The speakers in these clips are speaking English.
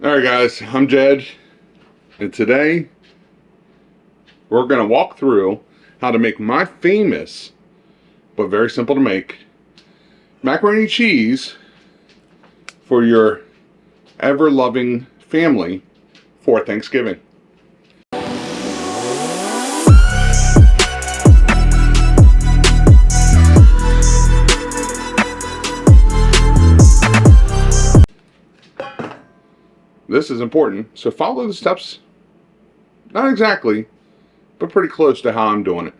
Alright guys, I'm Jed, and today we're going to walk through how to make my famous, but very simple to make, macaroni and cheese for your ever-loving family for Thanksgiving. This is important, so follow the steps, not exactly, but pretty close to how I'm doing it.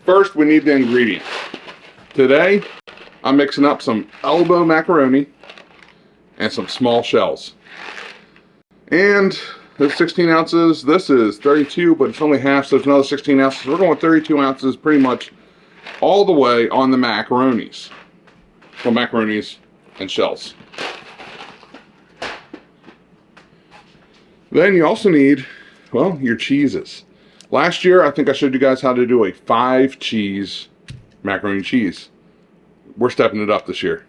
First, we need the ingredients. Today, I'm mixing up some elbow macaroni and some small shells. And there's 16 ounces, this is 32, but it's only half, so it's another 16 ounces. We're going 32 ounces pretty much all the way on the macaronis. Well, macaronis and shells. Then you also need, well, your cheeses. Last year, I think I showed you guys how to do a 5 cheese macaroni and cheese. We're stepping it up this year.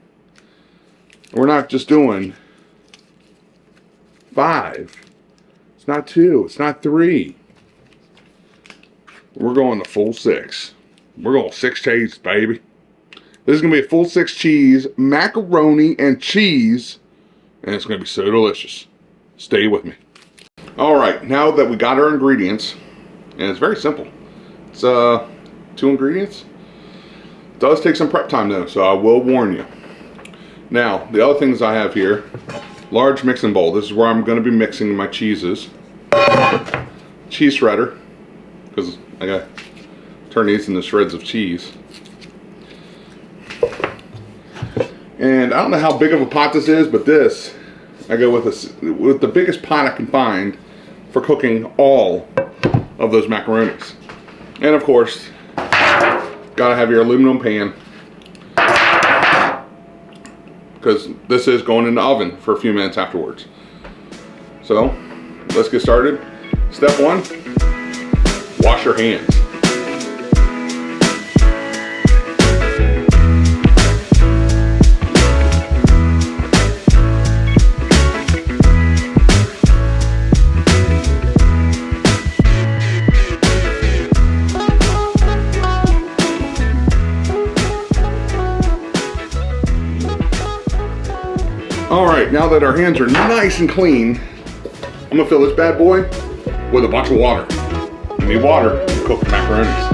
We're not just doing 5. It's not 2. It's not 3. We're going the full 6. We're going 6 cheese, baby. This is going to be a full 6 cheese, macaroni and cheese, and it's going to be so delicious. Stay with me. Alright, now that we got our ingredients, and it's very simple. It's 2 ingredients. It does take some prep time though, so I will warn you. Now, the other things I have here, large mixing bowl. This is where I'm going to be mixing my cheeses. Cheese shredder, because I got to turn these into shreds of cheese. And I don't know how big of a pot this is, but this, I go with the biggest pot I can find for cooking all of those macaronis. And of course, gotta have your aluminum pan, because this is going in the oven for a few minutes afterwards. So let's get started. Step 1, wash your hands. Alright, now that our hands are nice and clean, I'm going to fill this bad boy with a bunch of water. You need water to cook the macaronis.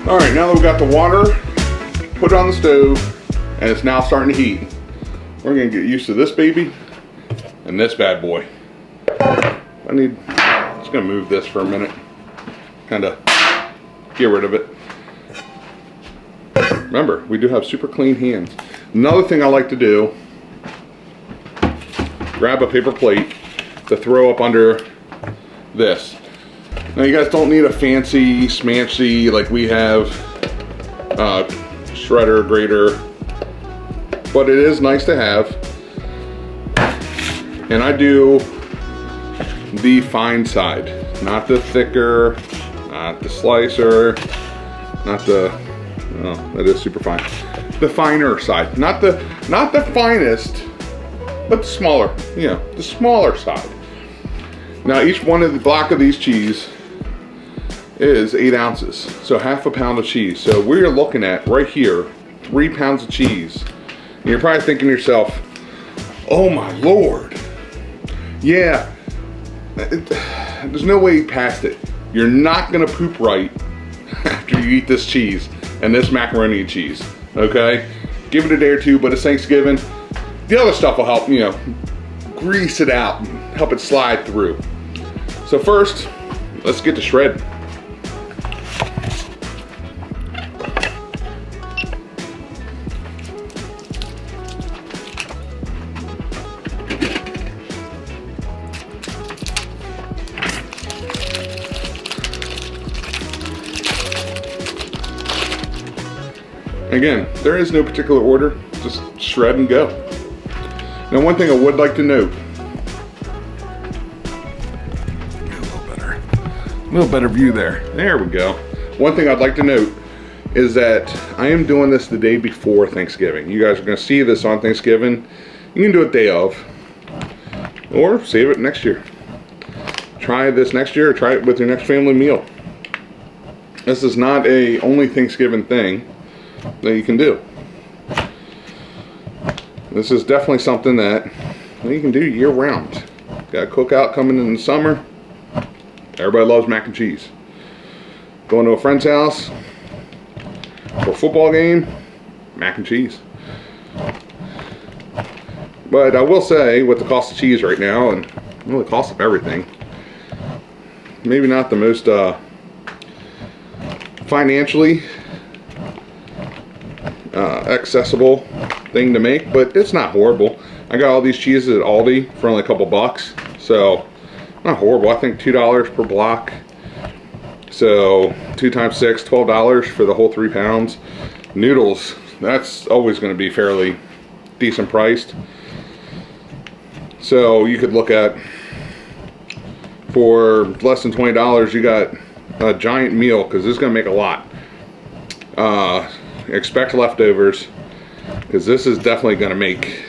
Alright, now that we've got the water, put it on the stove, and it's now starting to heat. We're going to get used to this baby and this bad boy. I'm just going to move this for a minute, kind of get rid of it. Remember, we do have super clean hands. Another thing I like to do, grab a paper plate to throw up under this. Now you guys don't need a fancy smancy like we have, shredder, grater, but it is nice to have. And I do the fine side, not the thicker, not the slicer, not the, oh, that is super fine. The finer side, not the finest, but the smaller, you know, the smaller side. Now each one of the block of these cheese is 8 ounces, so half a pound of cheese. So we're looking at right here 3 pounds of cheese. And you're probably thinking to yourself, oh my lord, yeah, there's no way past it. You're not gonna poop right after you eat this cheese and this macaroni and cheese. Okay, give it a day or two, but it's Thanksgiving. The other stuff will help, you know, grease it out and help it slide through. So first, let's get to shred. Again, there is no particular order, just shred and go. Now, one thing I would like to note, a little better view there. There we go. One thing I'd like to note is that I am doing this the day before Thanksgiving. You guys are going to see this on Thanksgiving. You can do it day of, or save it next year. Try this next year, or try it with your next family meal. This is not a only Thanksgiving thing that you can do. This is definitely something that you can do year round. Got a cookout coming in the summer. Everybody loves mac and cheese. Going to a friend's house for a football game, mac and cheese. But I will say, with the cost of cheese right now, and well, the cost of everything, maybe not the most financially accessible thing to make, but it's not horrible. I got all these cheeses at Aldi for only a couple bucks, so not horrible. I think $2 per block, so 2 times 6, $12 for the whole 3 pounds. Noodles, that's always going to be fairly decent priced. So you could look at, for less than $20, you got a giant meal, because this is going to make a lot. Expect leftovers, because this is definitely going to make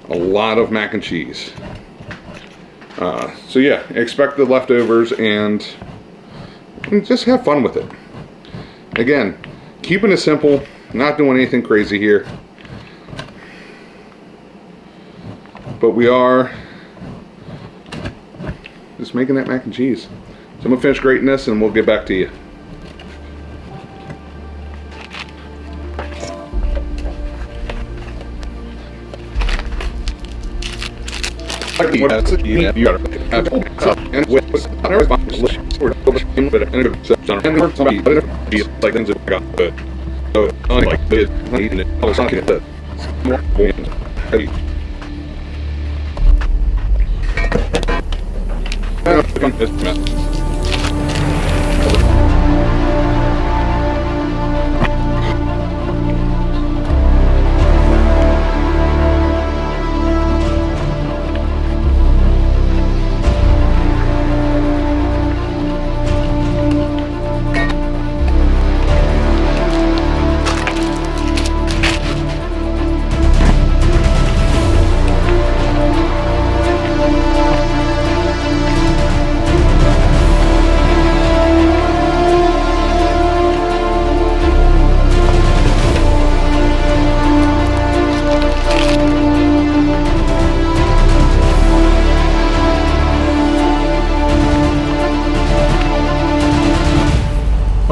a lot of mac and cheese. So yeah, expect the leftovers and just have fun with it. Again, keeping it simple, not doing anything crazy here. But we are just making that mac and cheese. So I'm gonna finish grating this and we'll get back to you.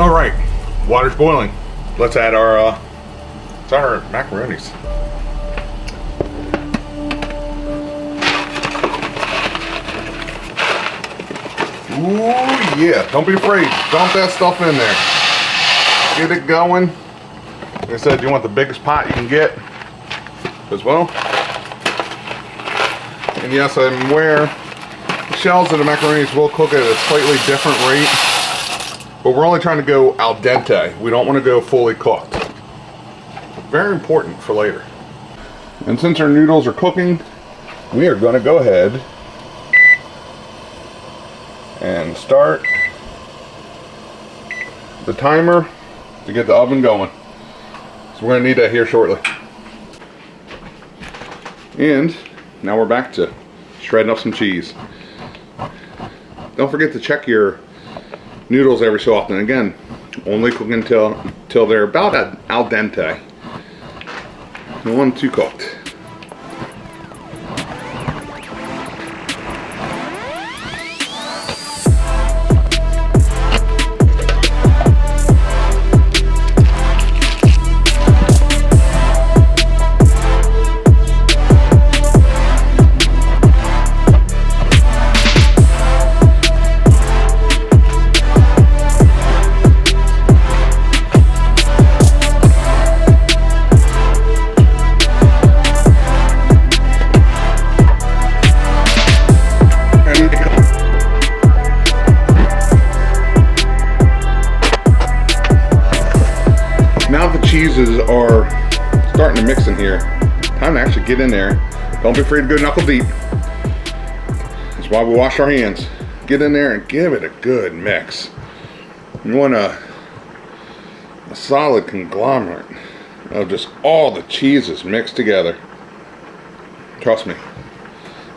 All right, water's boiling. Let's add our macaronis. Ooh yeah, don't be afraid. Dump that stuff in there. Get it going. Like I said, you want the biggest pot you can get as well. And yes, I'm aware the shells of the macaronis will cook at a slightly different rate. But we're only trying to go al dente. We don't want to go fully cooked. Very important for later. And since our noodles are cooking, we are going to go ahead and start the timer to get the oven going. So we're going to need that here shortly. And now we're back to shredding up some cheese. Don't forget to check your noodles every so often. Again, only cook until they're about al dente. No one too cooked. cheeses are starting to mix in here, time to actually get in there. Don't be afraid to go knuckle deep. That's why we wash our hands. Get in there and give it a good mix. You want a solid conglomerate of just all the cheeses mixed together. Trust me,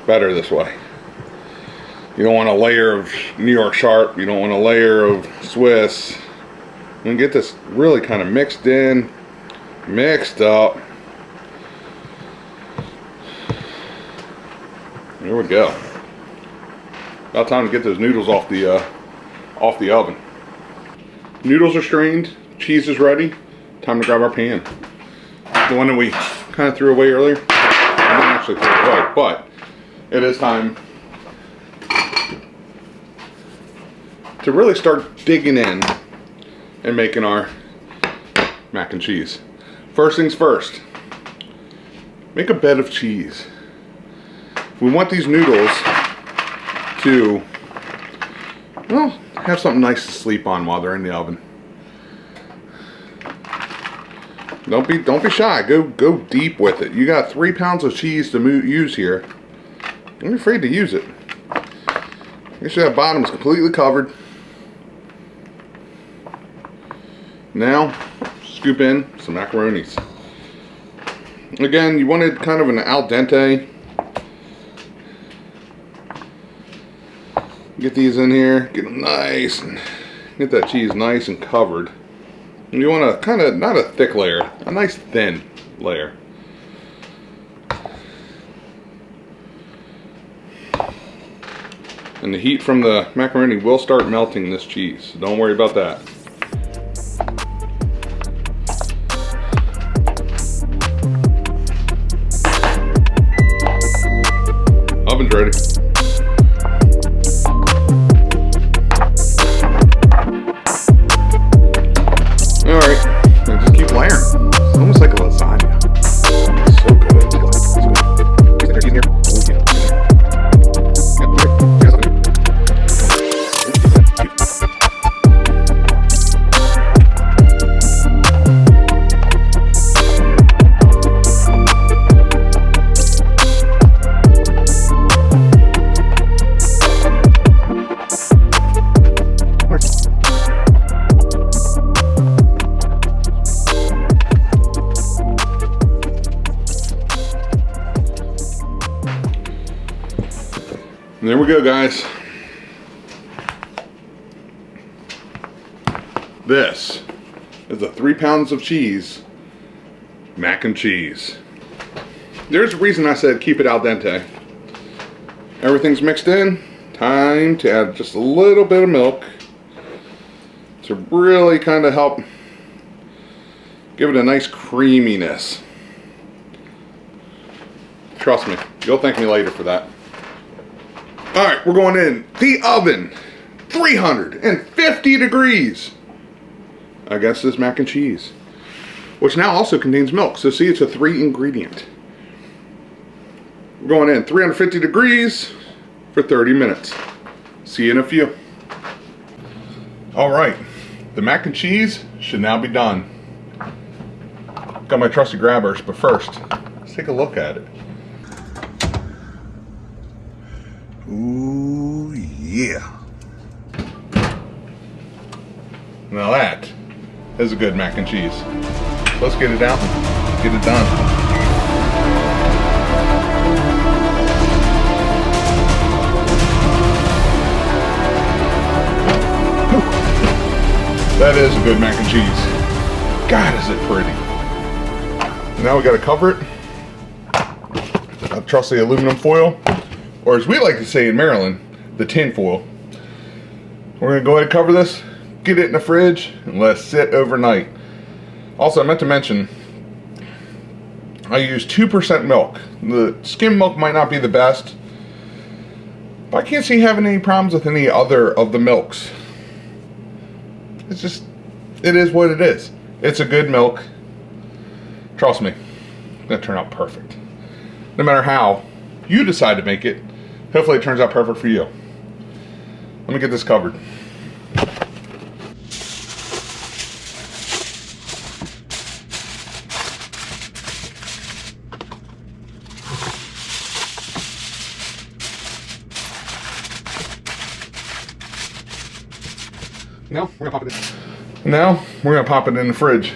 better this way. You don't want a layer of New York Sharp, you don't want a layer of Swiss. And get this really kind of mixed in, mixed up. Here we go. About time to get those noodles off the oven. Noodles are strained, cheese is ready. Time to grab our pan. The one that we kind of threw away earlier. I didn't actually throw it away, but it is time to really start digging in and making our mac and cheese. First things first, make a bed of cheese. We want these noodles to, well, have something nice to sleep on while they're in the oven. Don't be shy. Go deep with it. You got 3 pounds of cheese to use here. Don't be afraid to use it. Make sure that bottom is completely covered. Now, scoop in some macaronis. Again, you wanted kind of an al dente. Get these in here, get them nice, and get that cheese nice and covered. And you want a kind of, not a thick layer, a nice thin layer. And the heat from the macaroni will start melting this cheese, so don't worry about that. Oven's ready. Alright, now just keep layering. It's almost like a lasagna. It's so good. It's good. Is there cheese in here? Oh yeah. And there we go, guys. This is the 3 pounds of cheese mac and cheese. There's a reason I said keep it al dente. Everything's mixed in. Time to add just a little bit of milk to really kind of help give it a nice creaminess. Trust me, you'll thank me later for that. All right, we're going in the oven, 350 degrees against this mac and cheese, which now also contains milk. So see, it's a 3 ingredient. We're going in 350 degrees for 30 minutes. See you in a few. All right, the mac and cheese should now be done. Got my trusty grabbers, but first, let's take a look at it. Ooh, yeah. Now that is a good mac and cheese. Let's get it out and get it done. That is a good mac and cheese. God, is it pretty. Now we got to cover it. I trust the aluminum foil, or as we like to say in Maryland, the tin foil. We're going to go ahead and cover this, get it in the fridge, and let it sit overnight. Also, I meant to mention, I use 2% milk. The skim milk might not be the best, but I can't see having any problems with any other of the milks. It's just, it is what it is. It's a good milk. Trust me, it's going to turn out perfect. No matter how you decide to make it, hopefully it turns out perfect for you. Let me get this covered. Now we're gonna pop it in. Now we're gonna pop it in the fridge.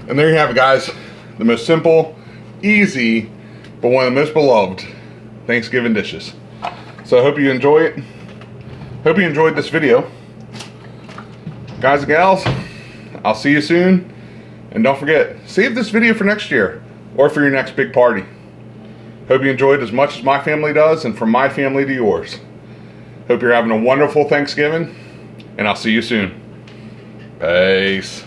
And there you have it, guys. The most simple, easy, but one of the most beloved Thanksgiving dishes. So I hope you enjoy it. Hope you enjoyed this video. Guys and gals, I'll see you soon. And don't forget, save this video for next year or for your next big party. Hope you enjoyed as much as my family does, and from my family to yours. Hope you're having a wonderful Thanksgiving, and I'll see you soon. Peace.